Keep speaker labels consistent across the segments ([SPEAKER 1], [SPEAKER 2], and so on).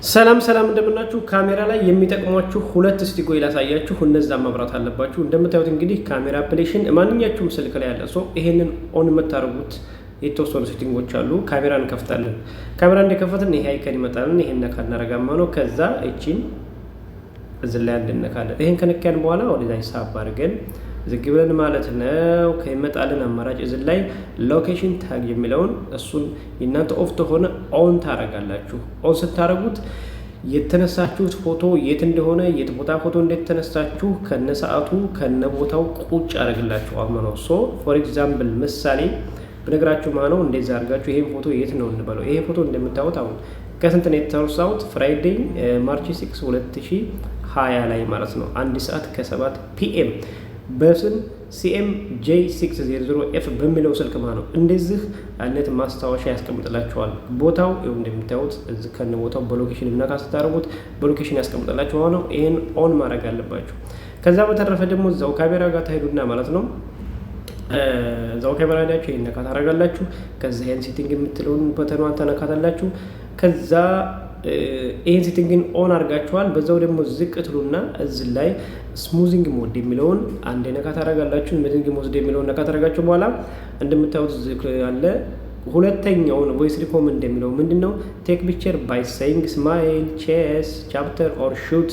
[SPEAKER 1] ሰላም እንደምናችሁ። ካሜራ ላይ የሚጠቅሟችሁ ሁለት ስቲኮ ላሳያችሁ። እነዛ ማብራት አለባችሁ። እንደምታዩት እንግዲህ ካሜራ አፕሊኬሽን ማንኛችሁም ስልክ ላይ ያለ ሰው ይሄንን ኦን የምታደርጉት የተወሰኑ ሴቲንጎች አሉ። ካሜራ እንከፍታለን። ካሜራ እንደከፈትን ይሄ አይከን ይመጣልን። ይሄን ነካ እናረጋማ ነው። ከዛ እቺን እዚህ ላይ እንነካለን። ይሄን ከነካን በኋላ ወደዛ ሂሳብ አድርገን ዝግ ብለን ማለት ነው። ከይመጣልን አማራጭ እዚህ ላይ ሎኬሽን ታግ የሚለውን እሱን እናንተ ኦፍ ተሆነ ኦን ታረጋላችሁ። ኦን ስታረጉት የተነሳችሁት ፎቶ የት እንደሆነ የት ቦታ ፎቶ እንደተነሳችሁ ከነሰዓቱ ከነቦታው ቁጭ ያደርግላችኋል ማለት ነው። ሶ ፎር ኤግዛምፕል ምሳሌ በነገራችሁ ማለት ነው። እንደዛ አድርጋችሁ ይሄን ፎቶ የት ነው እንበለው። ይሄ ፎቶ እንደምታዩት አሁን ከስንት ነው የተነሳሁት? ፍራይዴይ ማርች 6 2020 ላይ ማለት ነው 1 ሰዓት ከ7 ፒኤም በስም CMJ600F በሚለው ስልክ ማለት ነው። እንደዚህ አይነት ማስታወሻ ያስቀምጥላችኋል። ቦታው ይኸው እንደምታዩት እዚህ ከነ ቦታው በሎኬሽን እናካ ስታደርጉት በሎኬሽን ያስቀምጥላችኋል ነው። ይሄን ኦን ማድረግ አለባችሁ። ከዛ በተረፈ ደግሞ እዛው ካሜራ ጋር ታሄዱና ማለት ነው እዛው ካሜራ ላይ ይሄን ነካ ታደርጋላችሁ። ከዛ ይሄን ሴቲንግ የምትለውን በተኗን ተነካታላችሁ። ከዛ ይሄን ሴቲንግን ኦን አድርጋችኋል። በዛው ደግሞ ዝቅ ትሉና እዚህ ላይ ስሙዚንግ ሞድ የሚለውን አንዴ ነካ ታደርጋላችሁ። ስሙዚንግ ሞድ የሚለውን ነካ ታደርጋችሁ በኋላ እንደምታዩት ዝቅ ያለ ሁለተኛውን ቮይስ ሪኮመንድ የሚለው ምንድነው? ቴክ ፒክቸር ባይ ሴይንግ ስማይል ቼስ ቻፕተር ኦር ሹት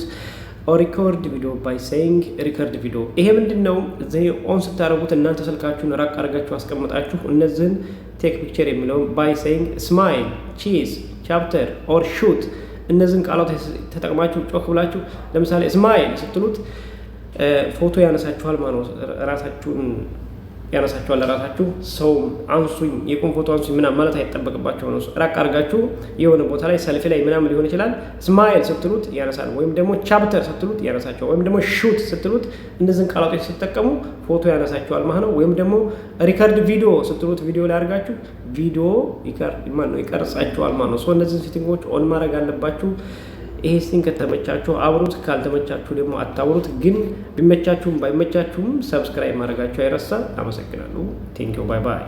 [SPEAKER 1] ኦር ሪኮርድ ቪዲዮ ባይ ሴይንግ ሪከርድ ቪዲዮ። ይሄ ምንድነው? እዚህ ኦን ስታደርጉት እናንተ ስልካችሁን ራቅ አድርጋችሁ አስቀምጣችሁ እነዚህን ቴክ ፒክቸር የሚለውን ባይ ሴይንግ ስማይል ቼስ ቻፕተር ኦር ሹት እነዚህን ቃላት ተጠቅማችሁ ጮክ ብላችሁ ለምሳሌ ስማይል ስትሉት ፎቶ ያነሳችኋል ማለት ነው። ራሳችሁን ያነሳችኋል። ለራሳችሁ ሰው አንሱኝ የቁም ፎቶ አንሱኝ ምናምን ማለት አይጠበቅባችሁ ነው። ራቅ አድርጋችሁ የሆነ ቦታ ላይ ሰልፊ ላይ ምናምን ሊሆን ይችላል። ስማይል ስትሉት ያነሳል። ወይም ደግሞ ቻፕተር ስትሉት ያነሳችኋል። ወይም ደግሞ ሹት ስትሉት እነዚህን ቃላቶች ስትጠቀሙ ፎቶ ያነሳችኋል ማለት ነው። ወይም ደግሞ ሪከርድ ቪዲዮ ስትሉት ቪዲዮ ላይ አድርጋችሁ ቪዲዮ ይቀርጻችኋል ማለት ነው። እነዚህን ሴቲንጎች ኦን ማድረግ አለባችሁ። ይሄ ሲን ከተመቻችሁ አብሩት፣ ካልተመቻችሁ ደግሞ አታብሩት። ግን ቢመቻችሁም ባይመቻችሁም ሰብስክራይብ ማድረጋችሁ አይረሳ። አመሰግናለሁ። ቴንኪው ባይ ባይ።